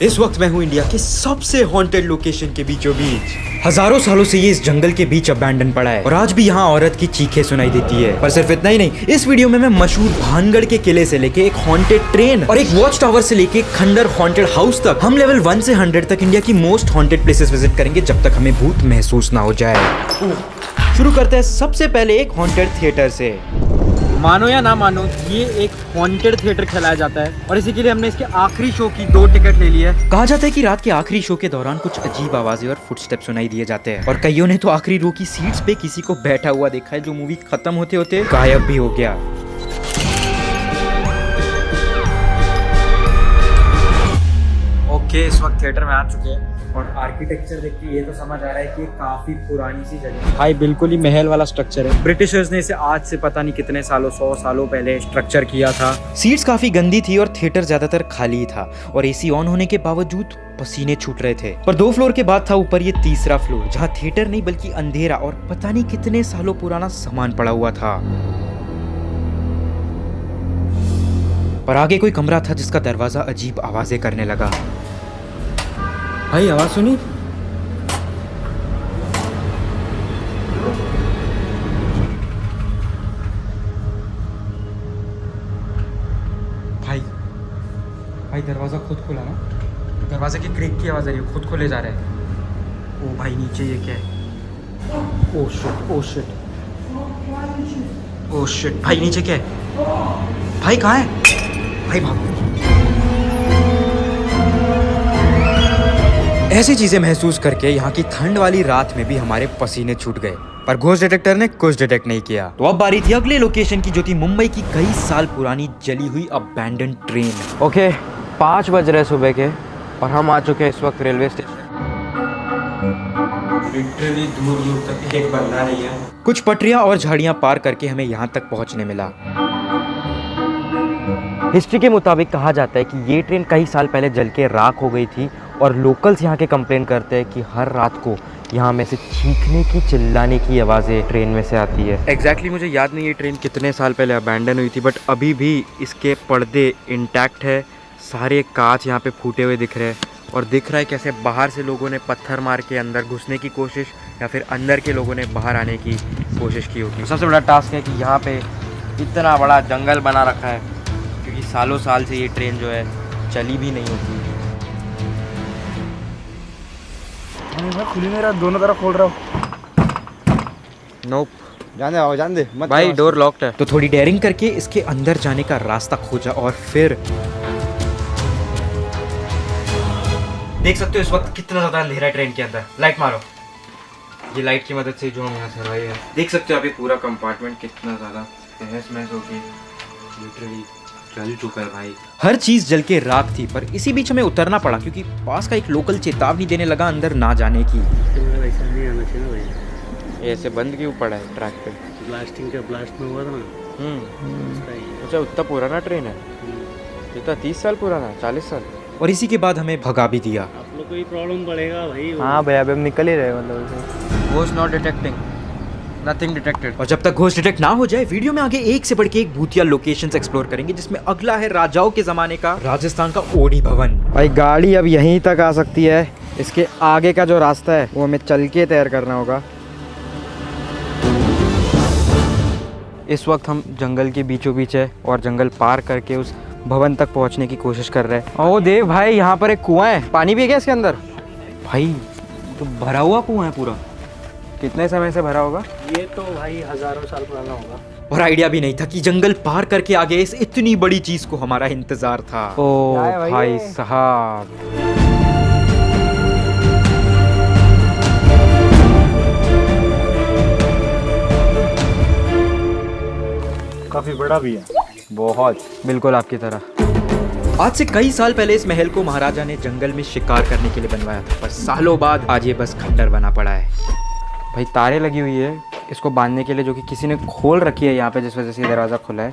इस वक्त मैं हूँ इंडिया के सबसे हॉन्टेड लोकेशन के बीचों बीच। हजारों सालों से ये इस जंगल के बीच अबैंडन पड़ा है और आज भी यहाँ औरत की चीखें सुनाई देती है। पर सिर्फ इतना ही नहीं, इस वीडियो में मैं मशहूर भानगढ़ के किले से लेके एक हॉन्टेड ट्रेन और एक वॉच टावर से लेके खंडर हॉन्टेड हाउस तक हम लेवल 1 से 100 तक इंडिया की मोस्ट हॉन्टेड प्लेसेस विजिट करेंगे जब तक हमें भूत महसूस ना हो जाए। शुरू करते हैं सबसे पहले एक हॉन्टेड थिएटर से। मानो या ना मानो, ये एक हॉन्टेड थिएटर खिलाया जाता है और इसी के लिए हमने इसके आखिरी शो की 2 टिकट ले ली है। कहा जाता है कि रात के आखिरी शो के दौरान कुछ अजीब आवाजें और फुटस्टेप सुनाई दिए जाते हैं और कईयों ने तो आखिरी रो की सीट्स पे किसी को बैठा हुआ देखा है जो मूवी खत्म होते होते गायब भी हो गया। ओके, इस वक्त थिएटर में आ चुके हैं और आर्किटेक्चर देख के ये तो समझ आ रहा है कि काफी पुरानी सी जगह है। भाई बिल्कुल ही महल वाला स्ट्रक्चर है। ब्रिटिशर्स ने इसे आज से पता नहीं कितने सालों 100 सालों पहले स्ट्रक्चर किया था। सीट्स काफी गंदी थी और थिएटर ज्यादातर खाली था और एसी ऑन होने के बावजूद पसीने छूट रहे थे। पर 2 फ्लोर के बाद था ऊपर ये तीसरा फ्लोर जहाँ थिएटर नहीं बल्कि अंधेरा और पता नहीं कितने सालों पुराना सामान पड़ा हुआ था। पर आगे कोई कमरा था जिसका दरवाजा अजीब आवाजें करने लगा। भाई आवाज सुनी? भाई दरवाजा खुद खुला ना, दरवाजे की क्रिक की आवाज आ रही है, खुद खोले जा रहे हैं। ओ भाई नीचे ये क्या है? Oh shit, oh shit, oh shit, भाई नीचे क्या है? भाई कहाँ है? भाई भागो। ऐसी चीजें महसूस करके यहाँ की ठंड वाली रात में भी हमारे पसीने छूट गए, पर घोस्ट डिटेक्टर ने कुछ डिटेक्ट नहीं किया। तो अब बारी थी अगले लोकेशन की जो थी मुंबई की कई साल पुरानी जली हुई अबैंडन ट्रेन। ओके, 5 बज रहे सुबह के और हम आ चुके हैं इस वक्त रेलवे स्टेशन। लिटरली दूर दूर तक एक बंदा नहीं है। कुछ पटरियां और झाड़ियां पार करके हमें यहाँ तक पहुँचने मिला। हिस्ट्री के मुताबिक कहा जाता है कि ये ट्रेन कई साल पहले जल के राख हो गई थी और लोकल्स यहाँ के कंप्लेन करते हैं कि हर रात को यहाँ में से चीखने की चिल्लाने की आवाज़ें ट्रेन में से आती है। एग्जैक्टली मुझे याद नहीं ये ट्रेन कितने साल पहले अबैंडन हुई थी, बट अभी भी इसके पर्दे इंटैक्ट है। सारे कांच यहाँ पे फूटे हुए दिख रहे हैं और दिख रहा है कैसे बाहर से लोगों ने पत्थर मार के अंदर घुसने की कोशिश या फिर अंदर के लोगों ने बाहर आने की कोशिश की होगी। सबसे बड़ा टास्क है कि यहाँ पे इतना बड़ा जंगल बना रखा है क्योंकि सालों साल से ये ट्रेन जो है चली भी नहीं होती। खुली नहीं रहा, दोनों तरफ खोल रहा हूँ। नोप, जान दे मत भाई डोर लॉक्ड है। तो थोड़ी डेयरिंग करके इसके अंदर जाने का रास्ता खोजा और फिर देख सकते हो इस वक्त कितना ज़्यादा अंधेरा है ट्रेन के अंदर। लाइट मारो। ये लाइट की मदद से जो हम यहाँ सर्वाइव है, देख सकते हो अभी पूरा कंपार्टमेंट कितना ज़्यादा तहस महस हो गई, लिटरली जल चुका है भाई। हर चीज़ जल के राख थी, पर इसी बीच हमें उतरना पड़ा क्योंकि पास का एक लोकल चेतावनी देने लगा अंदर ना जाने की। ऐसा नहीं आना चाहिए ना भाई। ऐसे बंद क्यों पड़ा है ट्रैक पे? ब्लास्टिंग का ब्लास्ट में हुआ था ना, उसका ही। अच्छा, उतना पुराना ट्रेन है? इतना 30 साल पुराना, 40 साल। और इसी के बाद हमें भगा भी दिया। आप लोग को ही प्रॉब्लम पड़ेगा भाई। हाँ भैया, अभी हम निकल ही रहे मतलब। Ghost not detecting, nothing detected. और जब तक घोस्ट डिटेक्ट ना हो जाए, वीडियो में आगे एक से बढ़ के एक भूतिया लोकेशंस एक्सप्लोर करेंगे, जिसमें अगला है राजाओं के जमाने का राजस्थान का ओडी भवन। भाई गाड़ी अब यहीं तक आ सकती है, इसके आगे का जो रास्ता है वो हमें चल के तैयार करना होगा। इस वक्त हम जंगल के बीचों बीच है और जंगल पार करके उस भवन तक पहुंचने की कोशिश कर रहे हैं। ओ देव भाई, यहाँ पर एक कुआं है, पानी भी है क्या इसके अंदर? भाई तो भरा हुआ कुआं है पूरा। कितने समय से भरा होगा? ये तो भाई हजारों साल पुराना होगा। और आइडिया भी नहीं था कि जंगल पार करके आगे इस इतनी बड़ी चीज को हमारा इंतजार था। ओ भाई साहब, काफी बड़ा भी है। बहुत, बिल्कुल आपकी तरह। आज से कई साल पहले इस महल को महाराजा ने जंगल में शिकार करने के लिए बनवाया था, पर सालों बाद आज ये बस खंडर बना पड़ा है। भाई तारे लगी हुई है इसको बांधने के लिए, जो कि किसी ने खोल रखी है यहाँ पे, जिस वजह से ये दरवाज़ा खुला है।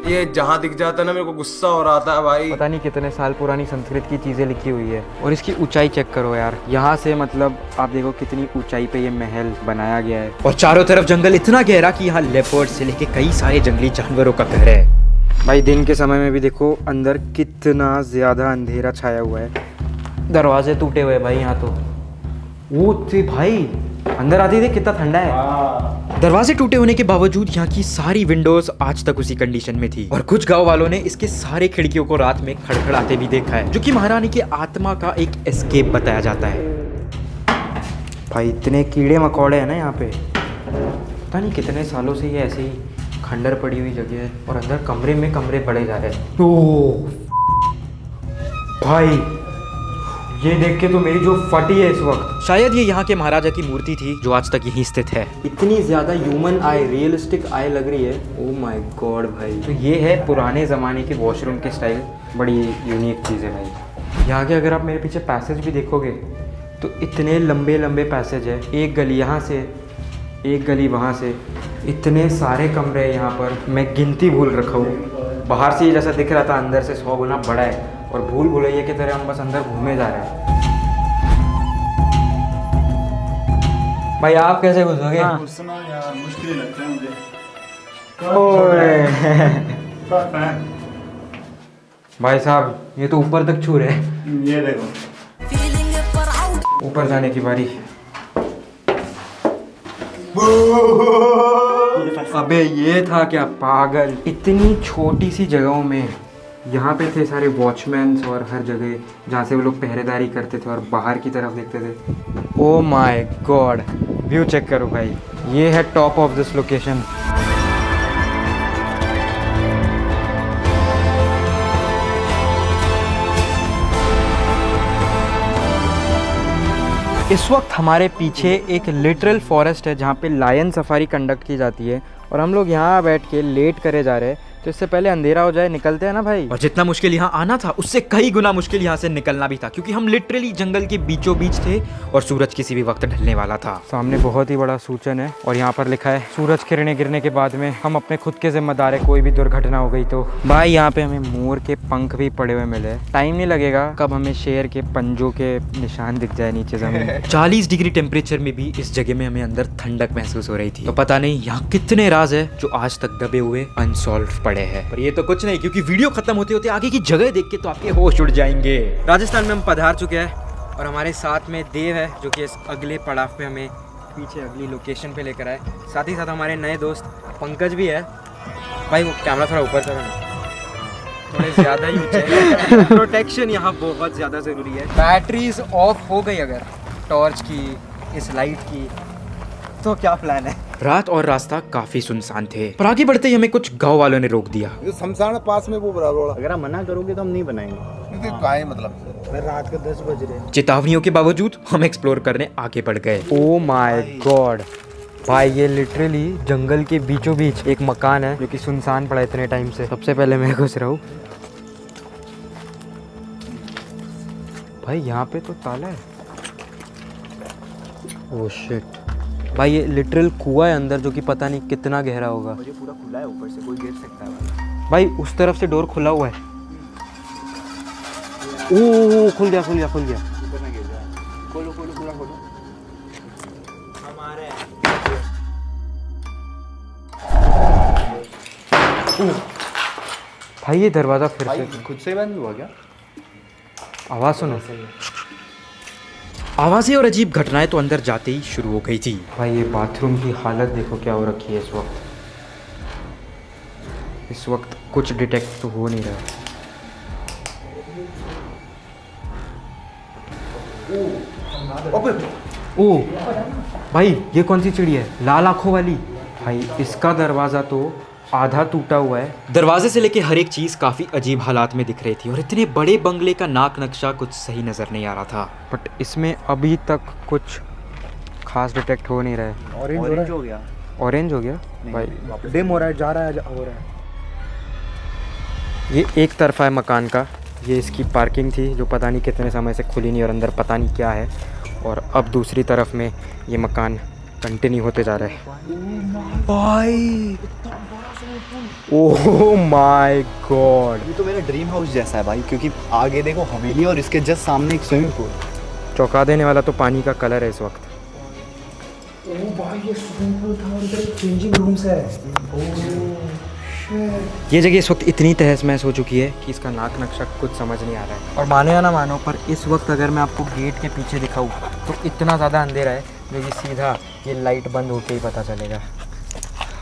ये जहाँ दिख जाता है ना मेरे को गुस्सा हो रहा था भाई। पता नहीं कितने साल पुरानी संस्कृत की चीज़ें लिखी हुई है। और इसकी ऊंचाई चेक करो यार, यहाँ से मतलब आप देखो कितनी ऊंचाई पे ये महल बनाया गया है। और चारों तरफ जंगल इतना गहरा कि यहाँ लेपर्ड से लेके कई सारे जंगली जानवरों का घर है। भाई दिन के समय में भी देखो अंदर कितना ज़्यादा अंधेरा छाया हुआ है। दरवाजे टूटे हुए भाई यहाँ तो। वो थे भाई, अंदर आती थी कितना ठंडा है। दरवाजे टूटे होने के बावजूद यहाँ की सारी विंडोज आज तक उसी कंडीशन में थी। और कुछ गांव वालों ने इसके सारे खिड़कियों को रात में खड़खड़ाते भी देखा है, जो कि महारानी की आत्मा का एक एस्केप बताया जाता है। भाई इतने कीड़े मकोड़े हैं ना यहाँ पे, पता नहीं कितने सालों से ये ऐसे ही खंडर पड़ी हुई जगह है। और अंदर कमरे में कमरे पड़े जा रहे हैं। तो भाई ये देख के तो मेरी जो फटी है इस वक्त। शायद ये यहाँ के महाराजा की मूर्ति थी जो आज तक यहीं स्थित है। इतनी ज़्यादा ह्यूमन आई, रियलिस्टिक आई लग रही है। ओह माय गॉड भाई। तो ये है पुराने ज़माने के वॉशरूम के स्टाइल, बड़ी यूनिक चीज़ है भाई। यहाँ के अगर आप मेरे पीछे पैसेज भी देखोगे तो इतने लंबे लंबे पैसेज है। एक गली यहाँ से, एक गली वहाँ से, इतने सारे कमरे यहाँ पर। मैं गिनती भूल रखा हूँ। बाहर से ये जैसा दिख रहा था अंदर से 100 गुना बड़ा है। और भूल भुलैया की तरह हम बस अंदर घूमे जा रहे हैं। भाई आप कैसे घुसोगे? घुसना यार मुश्किल ही लगता है मुझे। भाई साहब ये तो ऊपर तक छू रहे हैं। ये देखो ऊपर जाने की बारी। अबे ये था क्या पागल। इतनी छोटी सी जगहों में यहाँ पे थे सारे वॉचमैन्स और हर जगह जहाँ से वो लोग पहरेदारी करते थे और बाहर की तरफ देखते थे। Oh my god, view check करो भाई। ये है टॉप ऑफ दिस लोकेशन। इस वक्त हमारे पीछे एक लिटरल फॉरेस्ट है जहाँ पे लायन सफारी कंडक्ट की जाती है। और हम लोग यहाँ बैठ के लेट करे जा रहे हैं। तो इससे पहले अंधेरा हो जाए निकलते हैं ना भाई। और जितना मुश्किल यहाँ आना था उससे कई गुना मुश्किल यहाँ से निकलना भी था, क्योंकि हम लिटरली जंगल के बीचों बीच थे और सूरज किसी भी वक्त ढलने वाला था। सामने बहुत ही बड़ा सूचन है और यहाँ पर लिखा है सूरज किरणें गिरने के बाद में हम अपने खुद के जिम्मेदार है, कोई भी दुर्घटना हो गई तो। भाई यहाँ पे हमें मोर के पंख भी पड़े हुए मिले। टाइम नहीं लगेगा कब हमें शेर के पंजों के निशान दिख जाए नीचे जमीन। 40 डिग्री टेम्परेचर में भी इस जगह में हमें अंदर ठंडक महसूस हो रही थी। तो पता नहीं यहाँ कितने राज है जो आज तक दबे हुए अनसॉल्व पड़े हैं। पर ये तो कुछ नहीं, क्योंकि वीडियो खत्म होते होते आगे की जगह देख के तो आपके होश उड़ जाएंगे। राजस्थान में हम पधार चुके हैं और हमारे साथ में देव है जो कि इस अगले पड़ाव पे हमें पीछे अगली लोकेशन पे लेकर आए। साथ ही साथ हमारे नए दोस्त पंकज भी है। भाई वो कैमरा थोड़ा ऊपर करो ना, थोड़े ज़्यादा ही ऊंचे। प्रोटेक्शन यहाँ बहुत ज़्यादा ज़रूरी है। बैटरीज ऑफ हो गई अगर टॉर्च की, इस लाइट की, तो क्या प्लान है? रात और रास्ता काफी सुनसान थे, पर आगे बढ़ते ही हमें कुछ गांव वालों ने रोक दिया। शमशान पास में वो बराबर। अगर आप मना करोगे तो हम नहीं बनाएंगे। काय मतलब रात के 10 बज रहे हैं। चेतावनियों के बावजूद हम एक्सप्लोर करने आगे बढ़ गए। ओ माय गॉड भाई, ये लिटरली जंगल के बीचों बीच एक मकान है जो कि सुनसान पड़ा इतने टाइम से। सबसे पहले मैं घुस रहा हूँ। भाई यहाँ पे तो ताला है। ओह शिट भाई, ये लिटरल कुआं है अंदर जो कि पता नहीं कितना गहरा होगा। ये पूरा खुला है, ऊपर से कोई गिर सकता है भाई उस तरफ से डोर खुला हुआ है। ओह खुल गया खुल गया खुल गया। ऊपर ना गिर जाए। खोलो खोलो पूरा खोलो। भाई ये दरवाज़ा फिर से खुद से बंद हुआ क्या? आवाज़ सुनो। आवाजें और अजीब घटनाएं तो अंदर जाते ही शुरू हो गई थी। भाई ये बाथरूम की हालत देखो क्या हो रखी है इस वक्त। इस वक्त कुछ डिटेक्ट तो हो नहीं रहा। ओ भाई ये कौन सी चिड़ी है? लाल आंखों वाली। भाई इसका दरवाज़ा तो आधा टूटा हुआ है। दरवाजे से लेके हर एक चीज काफी अजीब हालात में दिख रही थी और इतने बड़े बंगले का नाक नक्शा कुछ सही नजर नहीं आ रहा था। बट इसमें अभी तक कुछ खास डिटेक्ट हो नहीं रहा है। ऑरेंज हो गया। ऑरेंज हो गया भाई, डिम हो रहा है, जा रहा है, हो रहा है। ये एक तरफा है मकान का। ये इसकी पार्किंग थी जो पता नहीं कितने समय से खुली नहीं और अंदर पता नहीं क्या है। और अब दूसरी तरफ में ये मकान कंटिन्यू होते जा रहा है। भाई ओह माय गॉड, ये तो मेरा ड्रीम हाउस जैसा है भाई, क्योंकि आगे देखो हवेली और इसके जस्ट सामने एक स्विमिंग पूल। चौंका देने वाला तो पानी का कलर है इस वक्त। चेंजिंग रूम्स है। ये जगह इस वक्त इतनी तहस महस हो चुकी है कि इसका नाक नक्शा कुछ समझ नहीं आ रहा है। और मानो या ना मानो, पर इस वक्त अगर मैं आपको गेट के पीछे दिखाऊं तो इतना ज़्यादा अंधेरा है जो कि सीधा ये लाइट बंद होके ही पता चलेगा।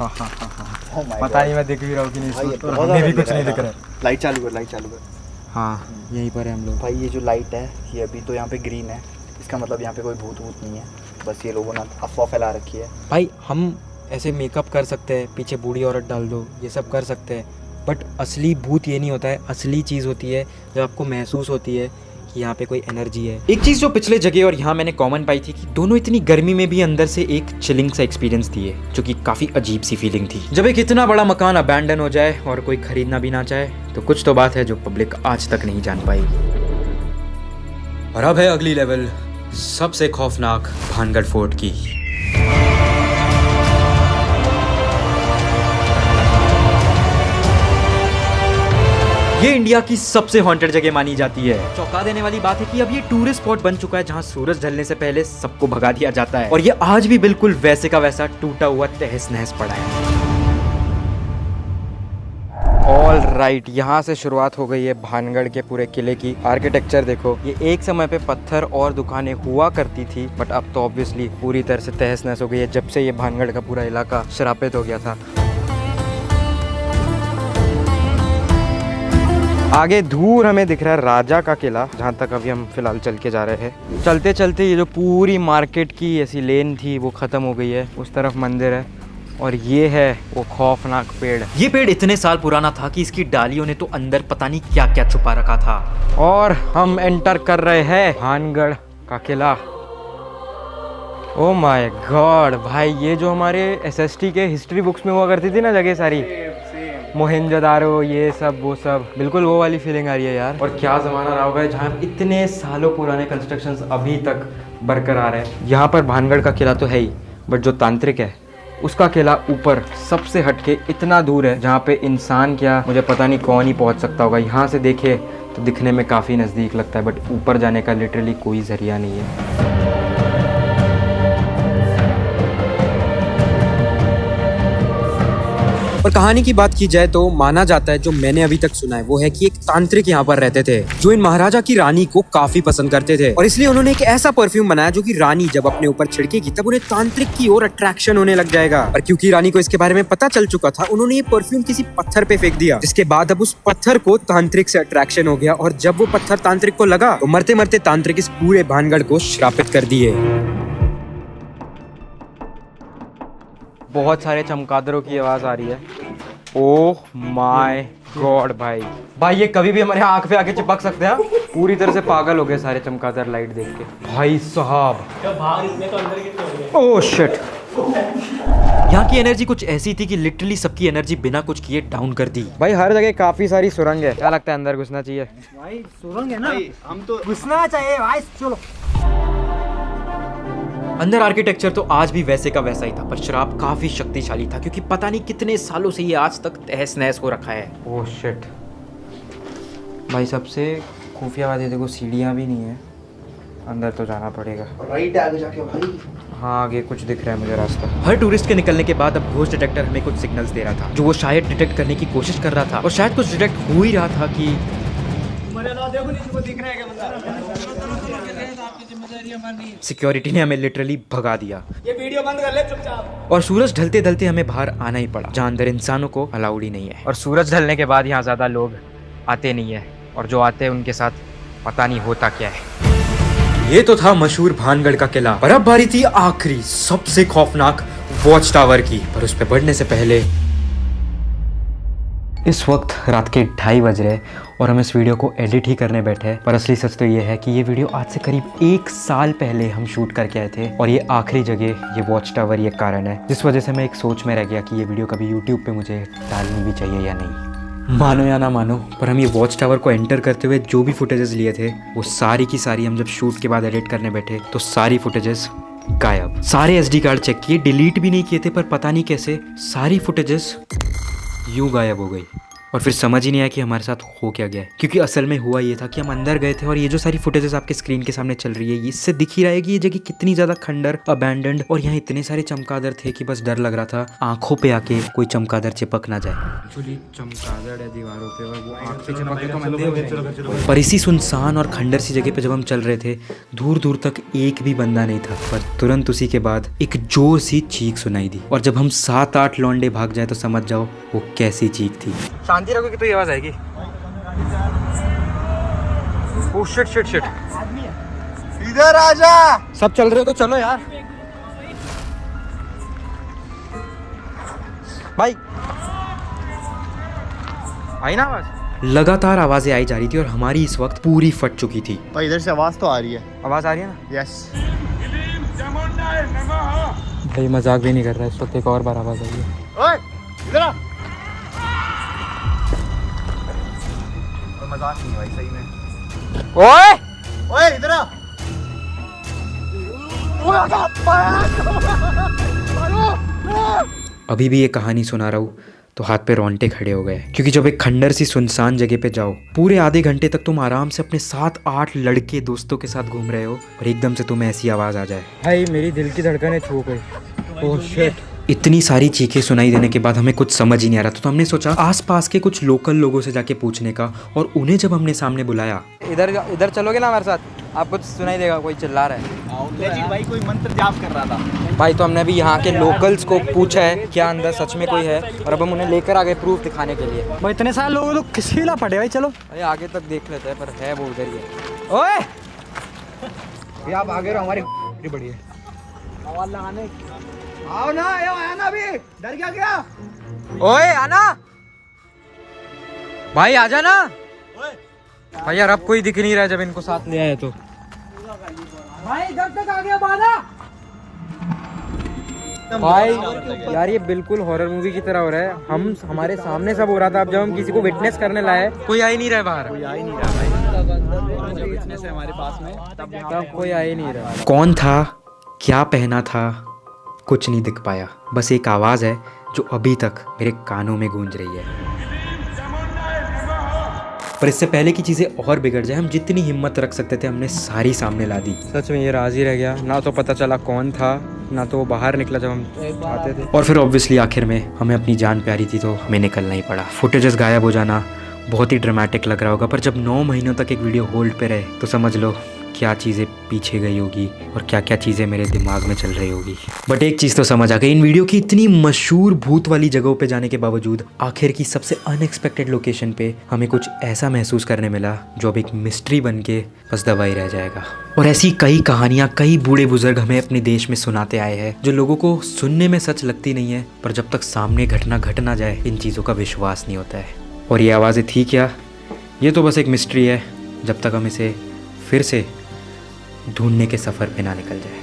पता नहीं मैं दिख भी रहा हूँ कि नहीं, हमें भी कुछ नहीं दिख रहा है। लाइट चालू कर, लाइट चालू कर। हाँ, यहीं पर है हम लोग। भाई ये जो लाइट है ये अभी तो यहाँ पे ग्रीन है, इसका मतलब यहाँ पे कोई भूत वूत नहीं है, बस ये लोगों ने अफवाह फैला रखी है। भाई हम ऐसे मेकअप कर सकते हैं, पीछे बूढ़ी औरत डाल दो, ये सब कर सकते हैं, बट असली भूत ये नहीं होता है। असली चीज़ होती है जब आपको महसूस होती है कि यहाँ पे कोई एनर्जी है। एक चीज जो पिछले जगह और यहाँ मैंने कॉमन पाई थी कि दोनों इतनी गर्मी में भी अंदर से एक चिलिंग सा एक्सपीरियंस दिए, जो कि काफी अजीब सी फीलिंग थी। जब एक इतना बड़ा मकान अबैंडन हो जाए और कोई खरीदना भी ना चाहे तो कुछ तो बात है जो पब्लिक आज तक नहीं जान पाई। और अब है अगली लेवल, सबसे खौफनाक भानगढ़ फोर्ट की। ये इंडिया की सबसे हॉन्टेड जगह मानी जाती है। चौंका देने वाली बात है कि अब ये टूरिस्ट स्पॉट बन चुका है जहां सूरज ढलने से पहले सबको भगा दिया जाता है, और ये आज भी बिल्कुल वैसे का वैसा टूटा हुआ तहस नहस पड़ा है। ऑल राइट, यहाँ से शुरुआत हो गई है भानगढ़ के पूरे किले की। आर्किटेक्चर देखो, ये एक समय पे पत्थर और दुकानें हुआ करती थी, बट अब तो ऑब्वियसली पूरी तरह से तहस नहस हो गई है जब से ये भानगढ़ का पूरा इलाका श्रापित हो गया था। आगे दूर हमें दिख रहा है राजा का किला, जहाँ तक अभी हम फिलहाल चल के जा रहे हैं। चलते चलते ये जो पूरी मार्केट की ऐसी लेन थी वो ख़त्म हो गई है, उस तरफ मंदिर है, और ये है वो खौफनाक पेड़। ये पेड़ इतने साल पुराना था कि इसकी डालियों ने तो अंदर पता नहीं क्या क्या छुपा रखा था। और हम एंटर कर रहे हैं भानगढ़ का किला। ओ माय गॉड भाई, ये जो हमारे एसएसटी के हिस्ट्री बुक्स में हुआ करती थी ना जगह सारी, मोहनजोदारो, ये सब वो सब, बिल्कुल वो वाली फीलिंग आ रही है यार। और क्या ज़माना रहा होगा जहाँ इतने सालों पुराने कंस्ट्रक्शंस अभी तक बरकरार है। यहाँ पर भानगढ़ का किला तो है ही, बट जो तांत्रिक है उसका किला ऊपर सबसे हटके इतना दूर है जहाँ पे इंसान क्या, मुझे पता नहीं कौन ही पहुँच सकता होगा। यहाँ से देखे तो दिखने में काफ़ी नज़दीक लगता है, बट ऊपर जाने का लिटरली कोई ज़रिया नहीं है। और कहानी की बात की जाए तो माना जाता है, जो मैंने अभी तक सुना है, वो है कि एक तांत्रिक यहाँ पर रहते थे जो इन महाराजा की रानी को काफी पसंद करते थे, और इसलिए उन्होंने एक ऐसा परफ्यूम बनाया जो कि रानी जब अपने ऊपर छिड़केगी तब उन्हें तांत्रिक की ओर अट्रैक्शन होने लग जाएगा। और क्योंकि रानी को इसके बारे में पता चल चुका था, उन्होंने ये परफ्यूम किसी पत्थर पे फेंक दिया, जिसके बाद अब उस पत्थर को तांत्रिक से अट्रैक्शन हो गया, और जब वो पत्थर तांत्रिक को लगा तो मरते मरते तांत्रिक इस पूरे भानगढ़ को श्रापित कर दिए। बहुत सारे चमगादड़ों की आवाज़ आ रही है। ओह माय गॉड भाई ये कभी भी हमारे आंख पे आके चिपक सकते हैं। पूरी तरह से पागल हो गए सारे चमगादड़ लाइट देख के। भाई साहब, ओह शिट। यहाँ की एनर्जी कुछ ऐसी थी कि लिटरली सबकी एनर्जी बिना कुछ किए डाउन कर दी। भाई हर जगह काफी सारी सुरंग है, क्या लगता है अंदर घुसना चाहिए? भाई सुरंग है ना, हम तो घुसना चाहिए भाई, चलो। अंदर आर्किटेक्चर तो आज भी वैसे का वैसा ही था, पर शराब काफी शक्तिशाली था, क्योंकि पता नहीं कितने सालों से ये आज तक तहस नहस हो रखा है। Oh shit. भाई सबसे खुफिया बात है, देखो सीढ़ियाँ भी नहीं है, अंदर तो जाना पड़ेगा। राइट आगे जाके भाई। हाँ आगे कुछ दिख रहा है मुझे रास्ता। हर टूरिस्ट के निकलने के बाद अब घोस्ट डिटेक्टर हमें कुछ सिग्नल्स दे रहा था, जो वो शायद डिटेक्ट करने की कोशिश कर रहा था, और शायद कुछ डिटेक्ट हो ही रहा था कि सिक्योरिटी ने हमें लिटरली भगा दिया। ये वीडियो बंद कर ले चुपचाप। और सूरज ढलते ढलते हमें बाहर आना ही पड़ा, जहाँ अंदर इंसानों को अलाउड ही नहीं है। और सूरज ढलने के बाद यहाँ ज़्यादा लोग आते नहीं है, और जो आते हैं उनके साथ पता नहीं होता क्या है। ये तो था मशहूर भानगढ़ का किला, और अब बारी थी आखिरी सबसे खौफनाक वॉच टावर की। पर उस पर बढ़ने से पहले इस वक्त रात के 2:30 बज रहे और हम इस वीडियो को एडिट ही करने बैठे हैं, पर असली सच तो ये है कि ये वीडियो आज से करीब 1 साल पहले हम शूट करके आए थे, और ये आखिरी जगह ये वॉच टावर ये कारण है जिस वजह से मैं एक सोच में रह गया कि ये वीडियो कभी यूट्यूब पे मुझे डालनी भी चाहिए या नहीं। मानो या ना मानो, पर हम ये वॉच टावर को एंटर करते हुए जो भी फुटेजेस लिए थे वो सारी की सारी हम जब शूट के बाद एडिट करने बैठे तो सारी फुटेजेस गायब। सारे SD कार्ड चेक किए, डिलीट भी नहीं किए थे, पर पता नहीं कैसे सारी फुटेजेस यूं गायब हो गई और फिर समझ ही नहीं आया कि हमारे साथ हो क्या गया है। क्योंकि असल में हुआ ये था कि हम अंदर गए थे और ये जो सारी फुटेजेस आपके स्क्रीन के सामने चल रही है, इससे दिख ही रहा है कि ये जगह कितनी ज़्यादा खंडर, अबैंडन्ड, और यहाँ इतने सारे चमगादड़ थे कि बस डर लग रहा था आंखों पे आके कोई चमगादड़ चिपक ना जाए। एक्चुअली चमगादड़ है दीवारों पे और वो आंख पे चिपक तो हम अंधे हो जाएंगे। पर इसी सुनसान और खंडर सी जगह पे जब हम चल रहे थे, दूर दूर तक एक भी बंदा नहीं था। पर तुरंत उसी के बाद एक जोर सी चीख सुनाई दी और जब हम 7-8 लौंडे भाग जाए तो समझ जाओ वो कैसी चीख थी। शांति रखोगे तो ये आवाज आएगी। ओह शिट शिट शिट, इधर आजा। सब चल रहे हो तो चलो यार। भाई आई ना आवाज? लगातार आवाजें आई जा रही थी और हमारी इस वक्त पूरी फट चुकी थी। भाई इधर से आवाज तो आ रही है। आवाज आ रही है ना? यस। भाई मजाक भी नहीं कर रहा है, इस वक्त एक और बार आवाज आई है। ओए इधर आ। मजाक नहीं भाई, सही में। ओए ओए इधर आ। अभी भी ये कहानी सुना रहा हूँ तो हाथ पे रोंगटे खड़े हो गए, क्योंकि जब एक खंडर सी सुनसान जगह पे जाओ, पूरे आधे घंटे तक तुम आराम से अपने 7-8 लड़के दोस्तों के साथ घूम रहे हो और एकदम से तुम्हें ऐसी आवाज आ जाए। भाई मेरी दिल की धड़कनें छू गई। Oh shit. इतनी सारी चीखें सुनाई देने के बाद हमें कुछ समझ ही नहीं आ रहा था, तो हमने सोचा आसपास के कुछ लोकल लोगों से जाके पूछने का, और उन्हें जब हमने सामने बुलाया, इधर इधर चलोगे ना हमारे साथ, आपको सुनाई देगा कोई चिल्ला रहा है। भाई कोई मंत्र जाप कर रहा था। भाई तो हमने अभी यहाँ के लोकल्स को पूछा है क्या अंदर सच में कोई है, और अब हम उन्हें लेकर आ गए प्रूफ दिखाने के लिए। भाई इतने सारे लोगों तो किसी ला पड़े भाई, चलो। अरे आगे तक देख लेते हैं, पर है वो उधर ही है। ओए आप आगे रहो, हमारी बड़ी है। आवाज लगाने आओ ना, आया ना, अभी डर गया। ओए आना भाई, आजा ना भाई। यार अब कोई दिख नहीं रहा है जब इनको साथ ले आए तो। भाई इधर तक आ गया बाला। भाई यार ये बिल्कुल हॉरर मूवी की तरह हो रहा है। हमारे सामने सब हो रहा था, अब जब हम किसी को विटनेस करने लाए कोई आ ही नहीं रहा है बाहर। कोई आ ही नहीं रहा भाई, जो विटनेस है हमारे पास में, तब कोई आ ही नहीं रहा। कौन था, क्या पहना था, कुछ नहीं दिख पाया। बस एक आवाज़ है जो अभी तक मेरे कानों में गूंज रही है। पर इससे पहले की चीज़ें और बिगड़ जाए, हम जितनी हिम्मत रख सकते थे हमने सारी सामने ला दी। सच में ये राज ही रह गया, ना तो पता चला कौन था, ना तो वो बाहर निकला जब हम आते थे। और फिर ऑब्वियसली आखिर में हमें अपनी जान प्यारी थी तो हमें निकलना ही पड़ा। फुटेजेस गायब हो जाना बहुत ही ड्रामेटिक लग रहा होगा, पर जब 9 महीनों तक एक वीडियो होल्ड पे रहे तो समझ लो क्या चीज़ें पीछे गई होगी और क्या क्या चीज़ें मेरे दिमाग में चल रही होगी। बट एक चीज़ तो समझ आ गई, इन वीडियो की इतनी मशहूर भूत वाली जगहों पे जाने के बावजूद आखिर की सबसे अनएक्सपेक्टेड लोकेशन पे हमें कुछ ऐसा महसूस करने मिला जो अब एक मिस्ट्री बन के बस दबा ही रह जाएगा। और ऐसी कई कहानियाँ कई बूढ़े बुजुर्ग हमें अपने देश में सुनाते आए हैं, जो लोगों को सुनने में सच लगती नहीं है, पर जब तक सामने घटना घट ना जाए इन चीज़ों का विश्वास नहीं होता है। और ये आवाज़ें थी क्या, ये तो बस एक मिस्ट्री है, जब तक हम इसे फिर से ढूंढने के सफ़र पे ना निकल जाए।